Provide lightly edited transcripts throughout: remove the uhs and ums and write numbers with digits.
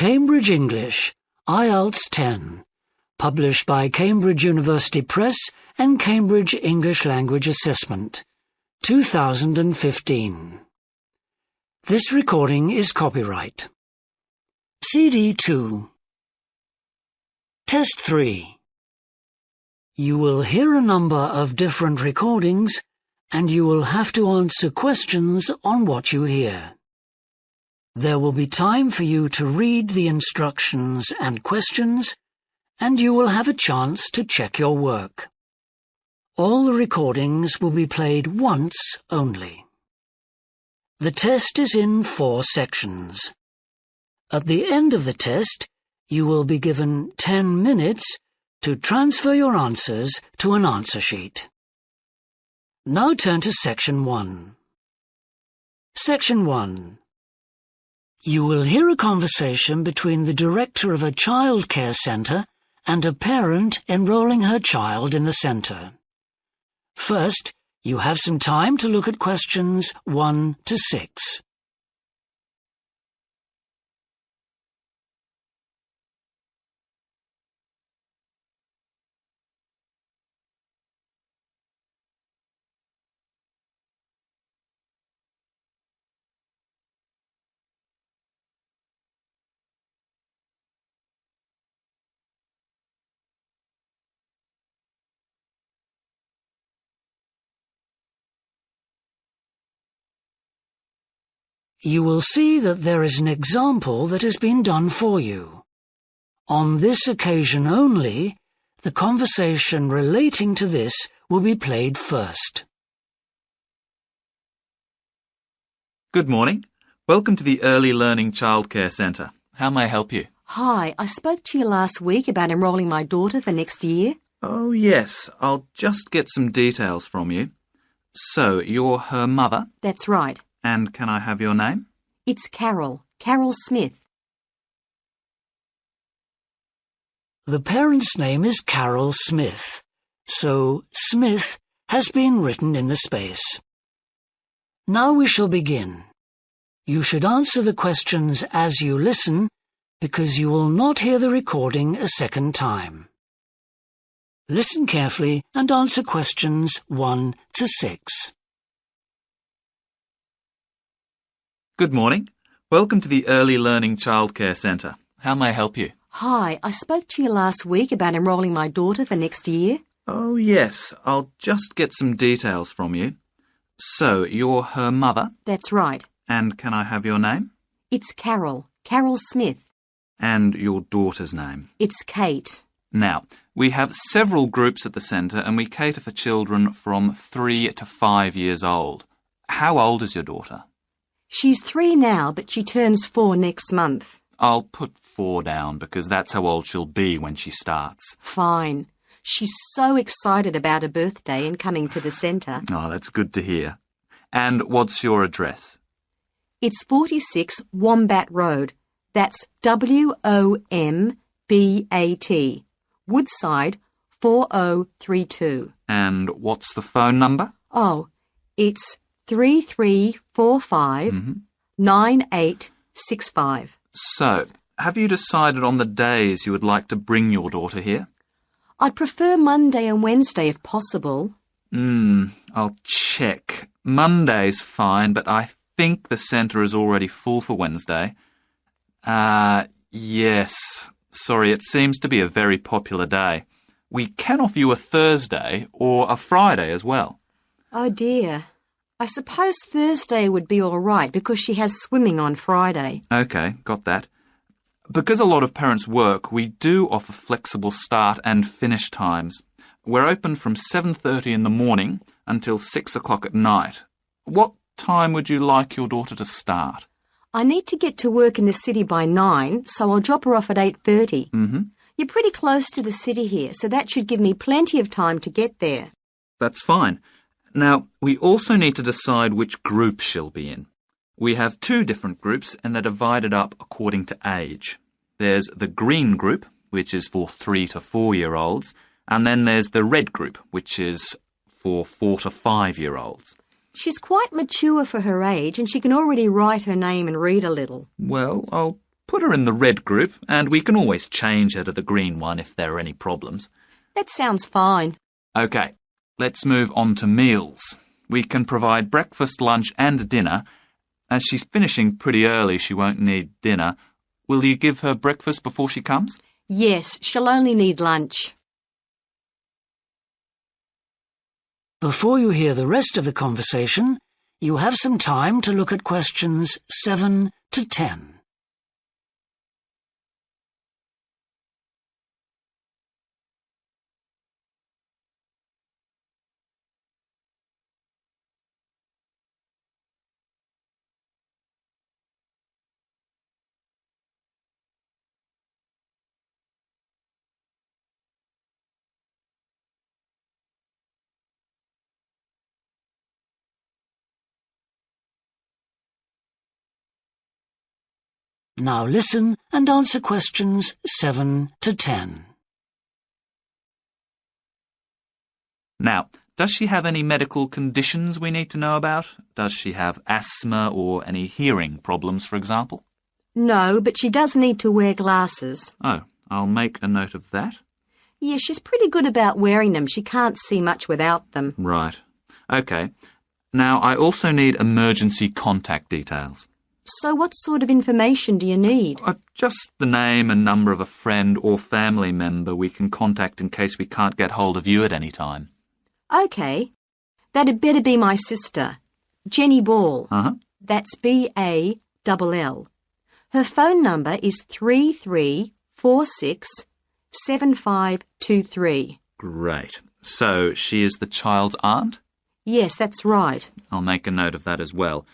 Cambridge English, Ielts 10, published by Cambridge University Press and Cambridge English Language Assessment, 2015. This recording is copyright. CD 2. Test 3. You will hear a number of different recordings and you will have to answer questions on what you hear. There will be time for you to read the instructions and questions, and you will have a chance to check your work. All the recordings will be played once only. The test is in 4 sections. At the end of the test, you will be given 10 minutes to transfer your answers to an answer sheet. Now turn to Section 1. Section 1. You will hear a conversation between the director of a childcare centre and a parent enrolling her child in the centre. First, you have some time to look at questions 1 to 6. You will see that there is an example that has been done for you. On this occasion only, the conversation relating to this will be played first. Good morning. Welcome to the Early Learning Childcare Centre. How may I help you? Hi, I spoke to you last week about enrolling my daughter for next year. Oh, yes. I'll just get some details from you. So, you're her mother? That's right. And can I have your name? It's Carol Smith. The parent's name is Carol Smith, so Smith has been written in the space. Now we shall begin. You should answer the questions as you listen, because you will not hear the recording a second time. Listen carefully and answer questions 1 to 6. Good morning. Welcome to the Early Learning Childcare Centre. How may I help you? Hi, I spoke to you last week about enrolling my daughter for next year. Oh, yes. I'll just get some details from you. So, you're her mother? That's right. And can I have your name? It's Carol Smith. And your daughter's name? It's Kate. Now, we have several groups at the centre and we cater for children from 3 to 5 years old. How old is your daughter? She's 3 now, but she turns 4 next month. I'll put 4 down because that's how old she'll be when she starts. Fine. She's so excited about her birthday and coming to the centre. Oh, that's good to hear. And what's your address? It's 46 Wombat Road. That's WOMBAT. Woodside 4032. And what's the phone number? Oh, it's 3345 9865. So, have you decided on the days you would like to bring your daughter here? I'd prefer Monday and Wednesday if possible. I'll check. Monday's fine, but I think the centre is already full for Wednesday. Yes. Sorry, it seems to be a very popular day. We can offer you a Thursday or a Friday as well. Oh dear. I suppose Thursday would be all right because she has swimming on Friday. OK, got that. Because a lot of parents work, we do offer flexible start and finish times. We're open from 7:30 in the morning until 6 o'clock at night. What time would you like your daughter to start? I need to get to work in the city by 9, so I'll drop her off at 8:30. You're pretty close to the city here, so that should give me plenty of time to get there. That's fine. Now, we also need to decide which group she'll be in. We have 2 different groups and they're divided up according to age. There's the green group, which is for 3 to 4-year-olds, and then there's the red group, which is for 4 to 5-year-olds. She's quite mature for her age and she can already write her name and read a little. Well, I'll put her in the red group, and we can always change her to the green one if there are any problems. That sounds fine. OK, let's move on to meals. We can provide breakfast, lunch and dinner. As she's finishing pretty early, she won't need dinner. Will you give her breakfast before she comes? Yes, she'll only need lunch. Before you hear the rest of the conversation, you have some time to look at questions 7 to 10. Now listen and answer questions 7 to 10. Now, does she have any medical conditions we need to know about? Does she have asthma or any hearing problems, for example? No, but she does need to wear glasses. Oh, I'll make a note of that. Yeah, she's pretty good about wearing them. She can't see much without them. Right. OK. Now, I also need emergency contact details. So what sort of information do you need? Just the name and number of a friend or family member we can contact in case we can't get hold of you at any time. OK. That'd better be my sister, Jenny Ball. That's B-A-L-L. Her phone number is 33467523. Great. So she is the child's aunt? Yes, that's right. I'll make a note of that as well.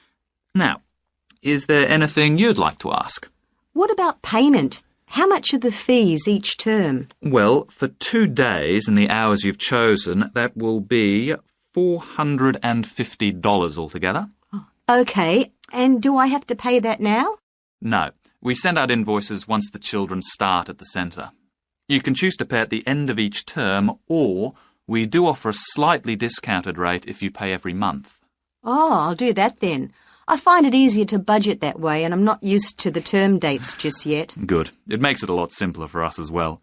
Now, is there anything you'd like to ask? What about payment? How much are the fees each term? Well, for 2 days and the hours you've chosen, that will be $450 altogether. OK, and do I have to pay that now? No, we send out invoices once the children start at the centre. You can choose to pay at the end of each term, or we do offer a slightly discounted rate if you pay every month. Oh, I'll do that then. I find it easier to budget that way, and I'm not used to the term dates just yet. Good. It makes it a lot simpler for us as well.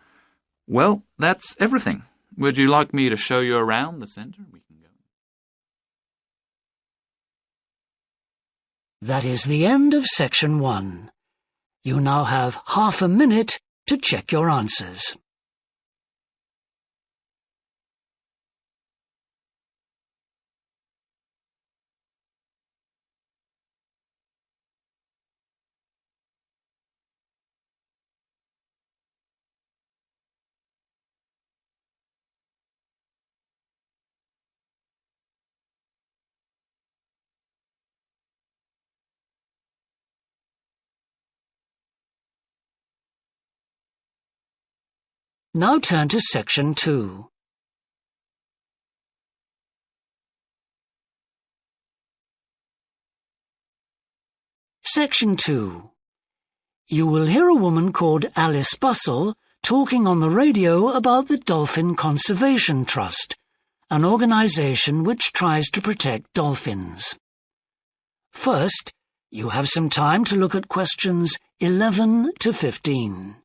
Well, that's everything. Would you like me to show you around the centre? We can go. That is the end of section 1. You now have half a minute to check your answers. Now turn to section 2. Section 2. You will hear a woman called Alice Bussell talking on the radio about the Dolphin Conservation Trust, an organisation which tries to protect dolphins. First, you have some time to look at questions 11 to 15.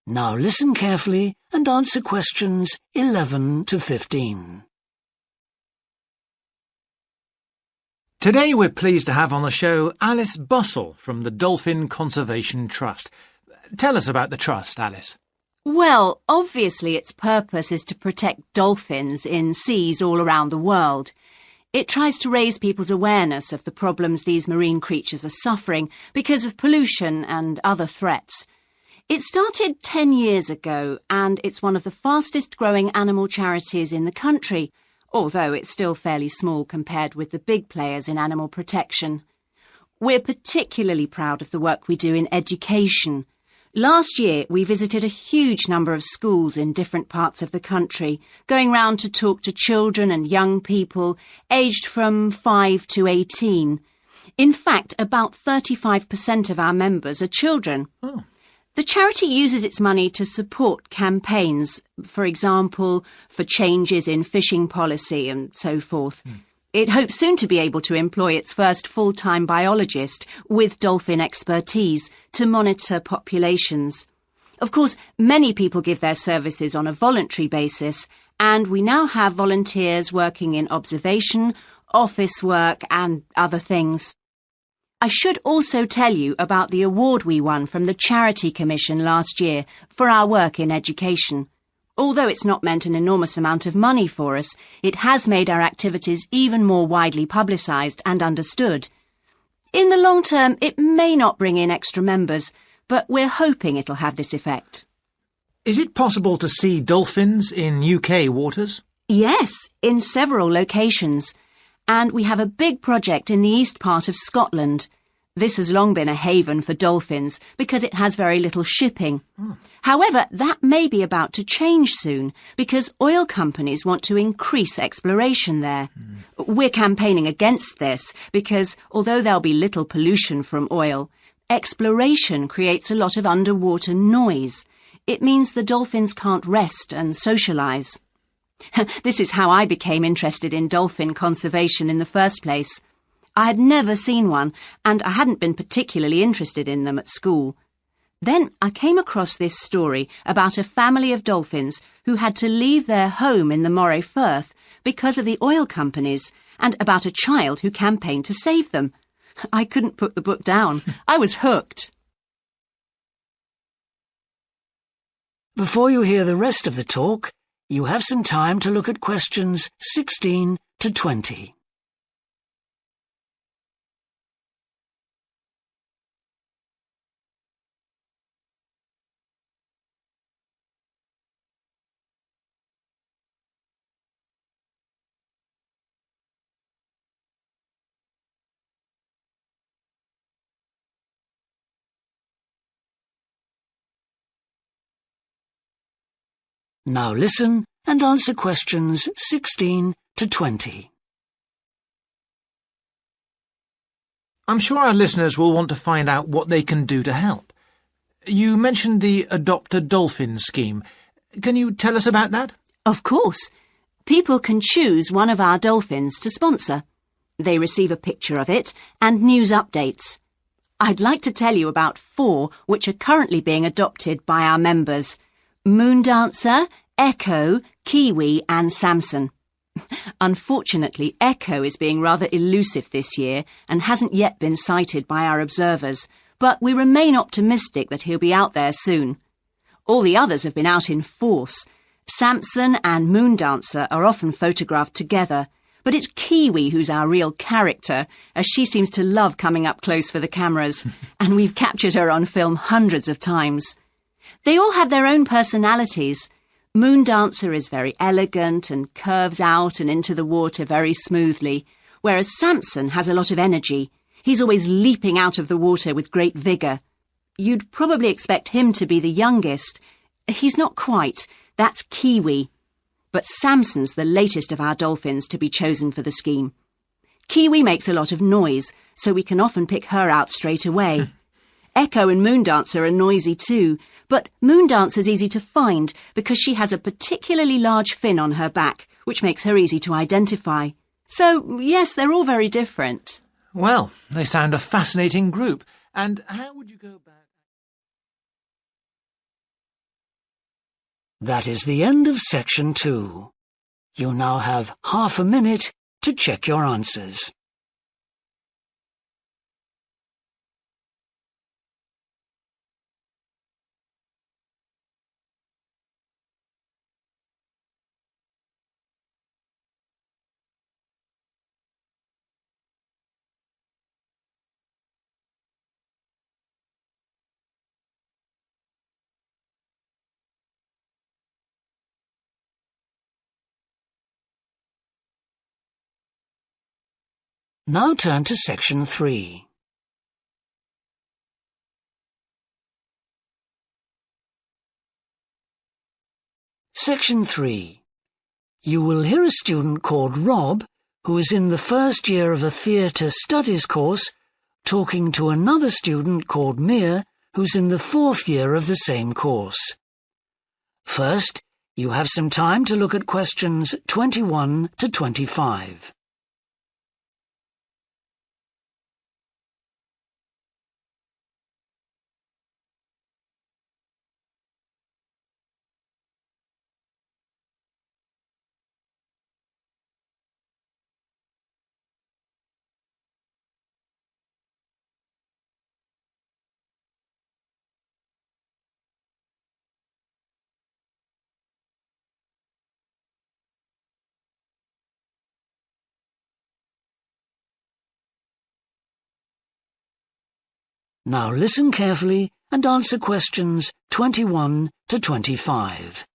Now listen carefully and answer questions 11 to 15. Today we're pleased to have on the show Alice Bussell from the Dolphin Conservation Trust. Tell us about the trust, Alice. Well, obviously its purpose is to protect dolphins in seas all around the world. It tries to raise people's awareness of the problems these marine creatures are suffering because of pollution and other threats. It started 10 years ago, and it's one of the fastest growing animal charities in the country, although it's still fairly small compared with the big players in animal protection. We're particularly proud of the work we do in education. Last year, we visited a huge number of schools in different parts of the country, going round to talk to children and young people aged from 5 to 18. In fact, about 35% of our members are children. Oh. The charity uses its money to support campaigns, for example, for changes in fishing policy and so forth. It hopes soon to be able to employ its first full-time biologist with dolphin expertise to monitor populations. Of course, many people give their services on a voluntary basis, and we now have volunteers working in observation, office work and other things. I should also tell you about the award we won from the Charity Commission last year for our work in education. Although it's not meant an enormous amount of money for us, it has made our activities even more widely publicised and understood. In the long term, it may not bring in extra members, but we're hoping it'll have this effect. Is it possible to see dolphins in UK waters? Yes, in several locations. And we have a big project in the east part of Scotland. This has long been a haven for dolphins because it has very little shipping. However, that may be about to change soon because oil companies want to increase exploration there. We're campaigning against this because although there'll be little pollution from oil, exploration creates a lot of underwater noise. It means the dolphins can't rest and socialise. This is how I became interested in dolphin conservation in the first place. I had never seen one, and I hadn't been particularly interested in them at school. Then I came across this story about a family of dolphins who had to leave their home in the Moray Firth because of the oil companies, and about a child who campaigned to save them. I couldn't put the book down. I was hooked. Before you hear the rest of the talk, you have some time to look at questions 16 to 20. Now listen and answer questions 16 to 20. I'm sure our listeners will want to find out what they can do to help. You mentioned the Adopt a Dolphin scheme. Can you tell us about that? Of course. People can choose one of our dolphins to sponsor. They receive a picture of it and news updates. I'd like to tell you about 4 which are currently being adopted by our members: Moondancer, Echo, Kiwi and Samson. Unfortunately, Echo is being rather elusive this year and hasn't yet been sighted by our observers, but we remain optimistic that he'll be out there soon. All the others have been out in force. Samson and Moondancer are often photographed together, but it's Kiwi who's our real character, as she seems to love coming up close for the cameras, and we've captured her on film hundreds of times. They all have their own personalities. Moondancer is very elegant and curves out and into the water very smoothly, whereas Samson has a lot of energy. He's always leaping out of the water with great vigour. You'd probably expect him to be the youngest. He's not quite. That's Kiwi. But Samson's the latest of our dolphins to be chosen for the scheme. Kiwi makes a lot of noise, so we can often pick her out straight away. Echo and Moondancer are noisy too, but Moondancer's easy to find because she has a particularly large fin on her back, which makes her easy to identify. So, yes, they're all very different. Well, they sound a fascinating group. And how would you go about... That is the end of section 2. You now have half a minute to check your answers. Now turn to Section 3. Section 3. You will hear a student called Rob, who is in the first year of a theatre studies course, talking to another student called Mia, who's in the fourth year of the same course. First, you have some time to look at questions 21 to 25. Now listen carefully and answer questions 21 to 25.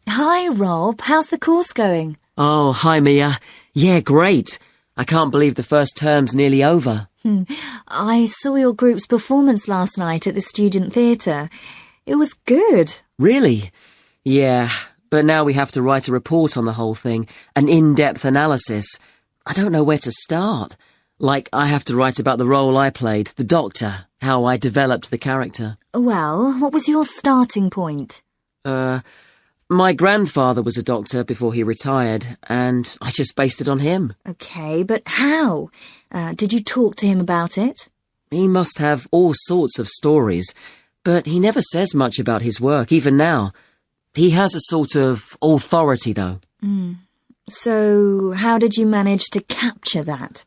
Hi, Rob. How's the course going? Oh, hi, Mia. Yeah, great. I can't believe the first term's nearly over. I saw your group's performance last night at the student theatre. It was good. Really? Yeah, but now we have to write a report on the whole thing, an in-depth analysis. I don't know where to start. Like, I have to write about the role I played, the doctor, how I developed the character. Well, what was your starting point? My grandfather was a doctor before he retired, and I just based it on him. Okay, but how? Did you talk to him about it? He must have all sorts of stories, but he never says much about his work, even now. He has a sort of authority, though. So, how did you manage to capture that?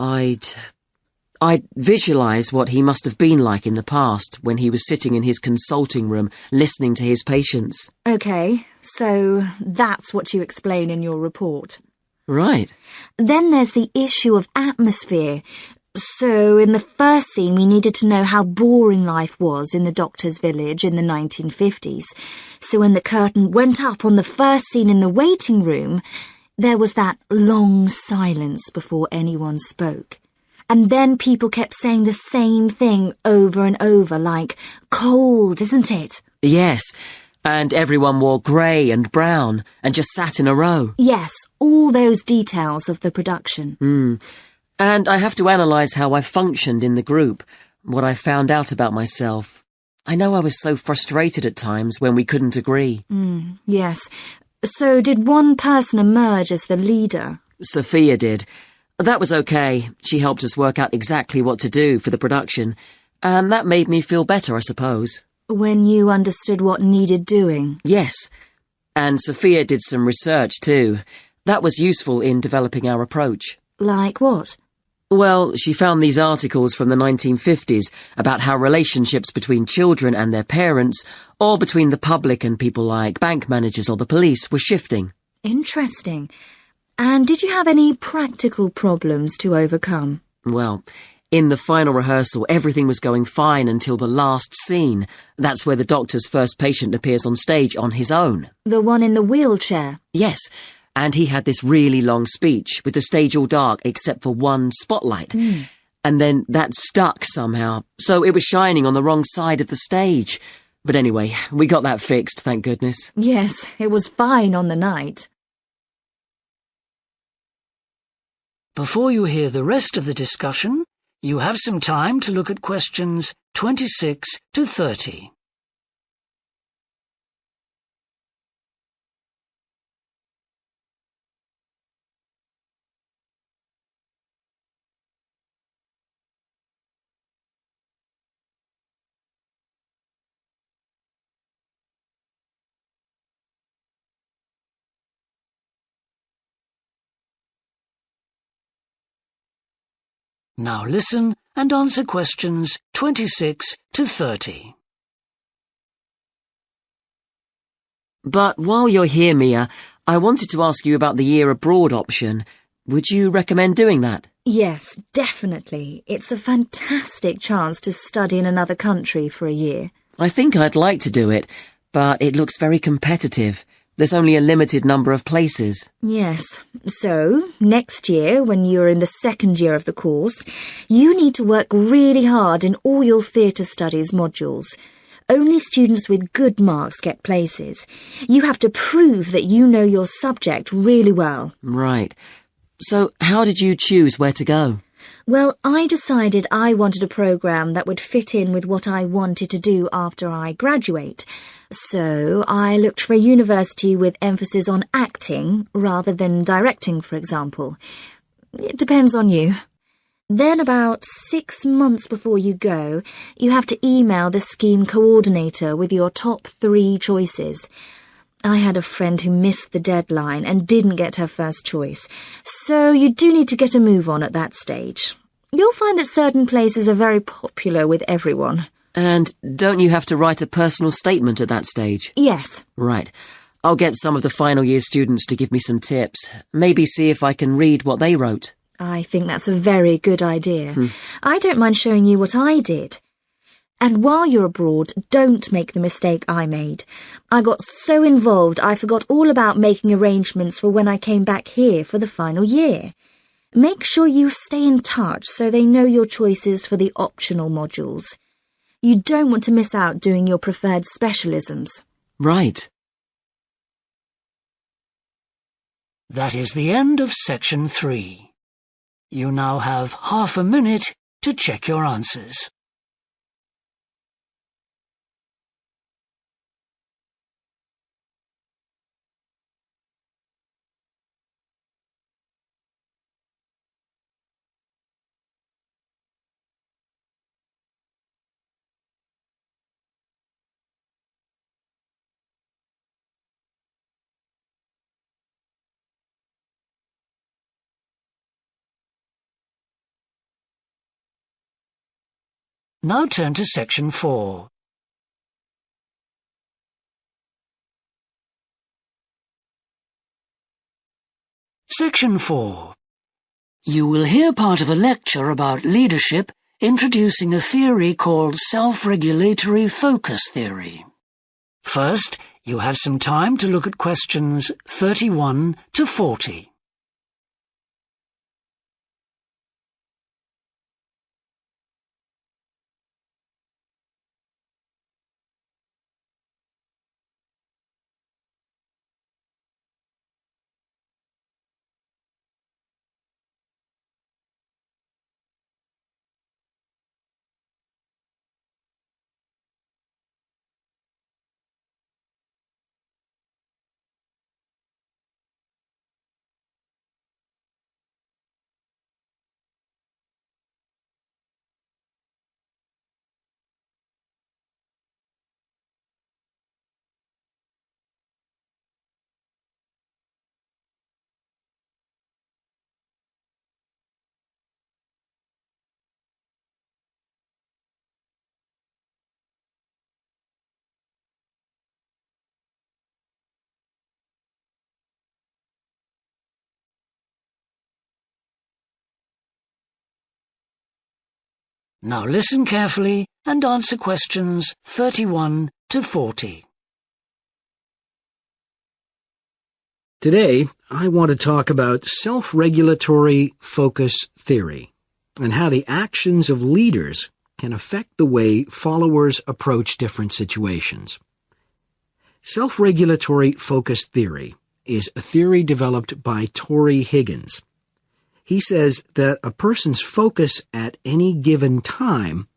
I'd visualise what he must have been like in the past when he was sitting in his consulting room listening to his patients. Okay, so that's what you explain in your report. Right. Then there's the issue of atmosphere. So in the first scene we needed to know how boring life was in the doctor's village in the 1950s. So when the curtain went up on the first scene in the waiting room, there was that long silence before anyone spoke. And then people kept saying the same thing over and over, like, cold, isn't it? Yes, and everyone wore grey and brown and just sat in a row. Yes, all those details of the production. And I have to analyse how I functioned in the group, what I found out about myself. I know I was so frustrated at times when we couldn't agree. Yes. So did one person emerge as the leader? Sophia did. That was okay. She helped us work out exactly what to do for the production, and that made me feel better, I suppose. When you understood what needed doing? Yes. And Sophia did some research too. That was useful in developing our approach. Like what? Well, she found these articles from the 1950s about how relationships between children and their parents, or between the public and people like bank managers or the police, were shifting. Interesting. And did you have any practical problems to overcome? Well, in the final rehearsal, everything was going fine until the last scene. That's where the doctor's first patient appears on stage on his own. The one in the wheelchair? Yes. And he had this really long speech, with the stage all dark except for one spotlight. And then that stuck somehow, so it was shining on the wrong side of the stage. But anyway, we got that fixed, thank goodness. Yes, it was fine on the night. Before you hear the rest of the discussion, you have some time to look at questions 26 to 30. Now listen and answer questions 26 to 30. But while you're here, Mia, I wanted to ask you about the year abroad option. Would you recommend doing that? Yes, definitely. It's a fantastic chance to study in another country for a year. I think I'd like to do it, but it looks very competitive. There's only a limited number of places. Yes. So, next year, when you're in the second year of the course, you need to work really hard in all your theatre studies modules. Only students with good marks get places. You have to prove that you know your subject really well. Right. So, how did you choose where to go? Well, I decided I wanted a programme that would fit in with what I wanted to do after I graduate. So I looked for a university with emphasis on acting rather than directing, for example. It depends on you. Then about 6 months before you go, you have to email the scheme coordinator with your top 3 choices. I had a friend who missed the deadline and didn't get her first choice, so you do need to get a move on at that stage. You'll find that certain places are very popular with everyone. And don't you have to write a personal statement at that stage? Yes. Right. I'll get some of the final year students to give me some tips. Maybe see if I can read what they wrote. I think that's a very good idea. I don't mind showing you what I did. And while you're abroad, don't make the mistake I made. I got so involved I forgot all about making arrangements for when I came back here for the final year. Make sure you stay in touch so they know your choices for the optional modules. You don't want to miss out doing your preferred specialisms. Right. That is the end of section 3. You now have half a minute to check your answers. Now turn to section 4. Section 4. You will hear part of a lecture about leadership introducing a theory called self-regulatory focus theory. First, you have some time to look at questions 31 to 40. Now listen carefully and answer questions 31 to 40. Today, I want to talk about self-regulatory focus theory and how the actions of leaders can affect the way followers approach different situations. Self-regulatory focus theory is a theory developed by Torrey Higgins. He says that a person's focus at any given time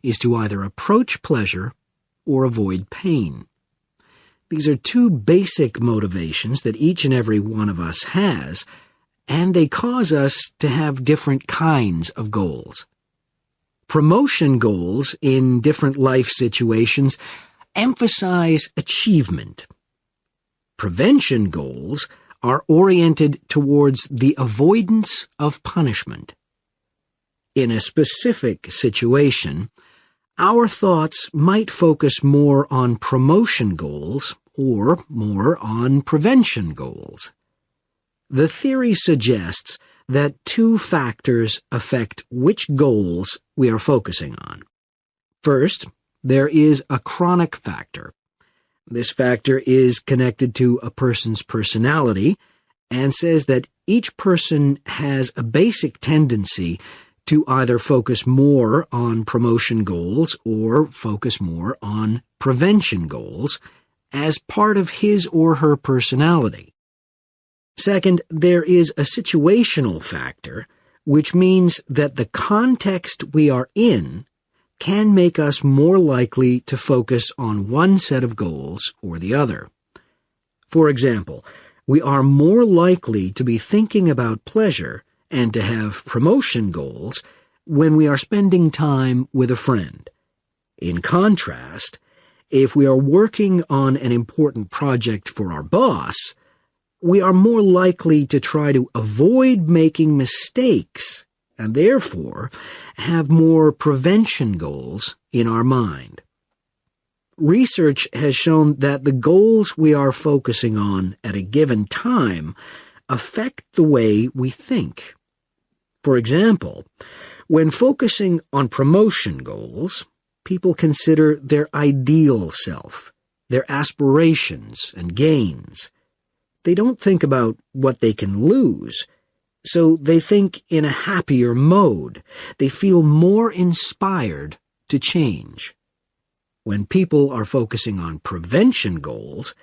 is to either approach pleasure or avoid pain. These are two basic motivations that each and every one of us has, and they cause us to have different kinds of goals. Promotion goals in different life situations emphasize achievement. Prevention goals are oriented towards the avoidance of punishment. In a specific situation, our thoughts might focus more on promotion goals or more on prevention goals. The theory suggests that 2 factors affect which goals we are focusing on. First, there is a chronic factor. This factor is connected to a person's personality and says that each person has a basic tendency to either focus more on promotion goals or focus more on prevention goals as part of his or her personality. Second, there is a situational factor, which means that the context we are in can make us more likely to focus on one set of goals or the other. For example, we are more likely to be thinking about pleasure and to have promotion goals when we are spending time with a friend. In contrast, if we are working on an important project for our boss, we are more likely to try to avoid making mistakes and therefore have more prevention goals in our mind. Research has shown that the goals we are focusing on at a given time affect the way we think. For example, when focusing on promotion goals, people consider their ideal self, their aspirations and gains. They don't think about what they can lose, so they think in a happier mode. They feel more inspired to change. When people are focusing on prevention goals,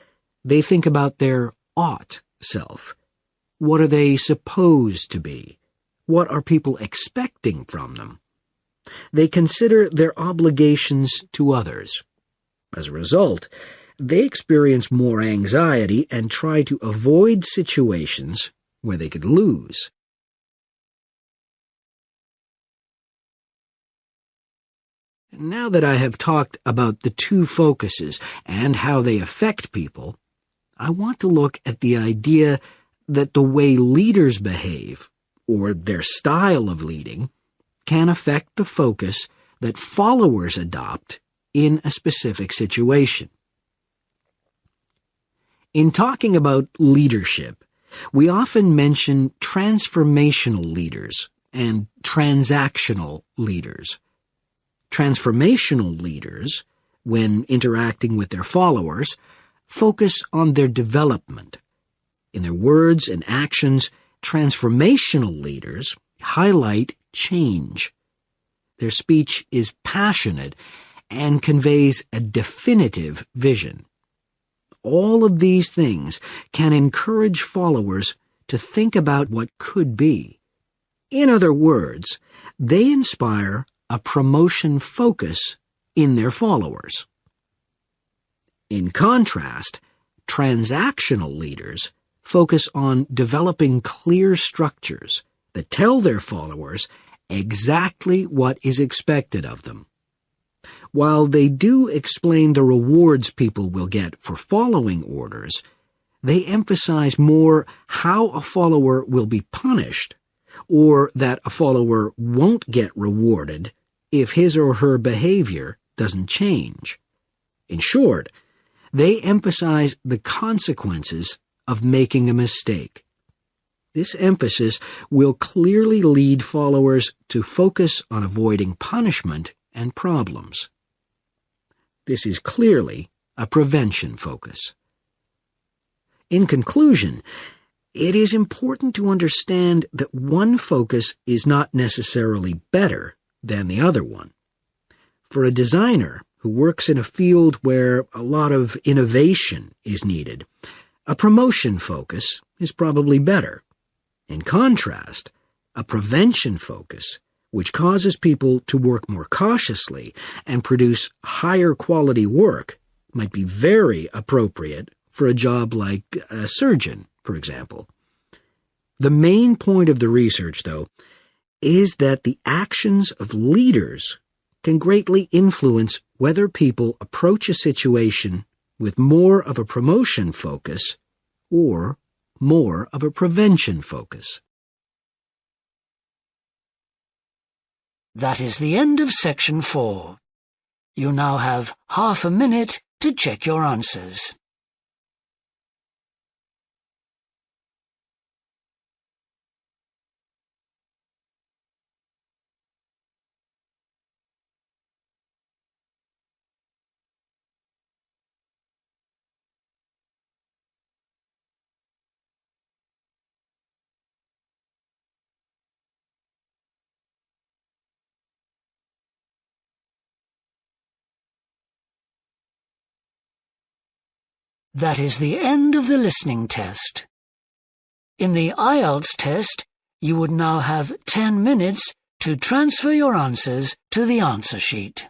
they think about their ought self. What are they supposed to be? What are people expecting from them? They consider their obligations to others. As a result, they experience more anxiety and try to avoid situations where they could lose. Now that I have talked about the two focuses and how they affect people, I want to look at the idea that the way leaders behave, or their style of leading, can affect the focus that followers adopt in a specific situation. In talking about leadership, we often mention transformational leaders and transactional leaders. Transformational leaders, when interacting with their followers, focus on their development. In their words and actions, transformational leaders highlight change. Their speech is passionate and conveys a definitive vision. All of these things can encourage followers to think about what could be. In other words, they inspire a promotion focus in their followers. In contrast, transactional leaders focus on developing clear structures that tell their followers exactly what is expected of them. While they do explain the rewards people will get for following orders, they emphasize more how a follower will be punished, or that a follower won't get rewarded if his or her behavior doesn't change. In short, they emphasize the consequences of making a mistake. This emphasis will clearly lead followers to focus on avoiding punishment and problems. This is clearly a prevention focus. In conclusion, it is important to understand that one focus is not necessarily better than the other one. For a designer who works in a field where a lot of innovation is needed, a promotion focus is probably better. In contrast, a prevention focus, which causes people to work more cautiously and produce higher quality work, might be very appropriate for a job like a surgeon, for example. The main point of the research, though, is that the actions of leaders can greatly influence whether people approach a situation with more of a promotion focus or more of a prevention focus. That is the end of section 4. You now have half a minute to check your answers. That is the end of the listening test. In the Ielts test, you would now have 10 minutes to transfer your answers to the answer sheet.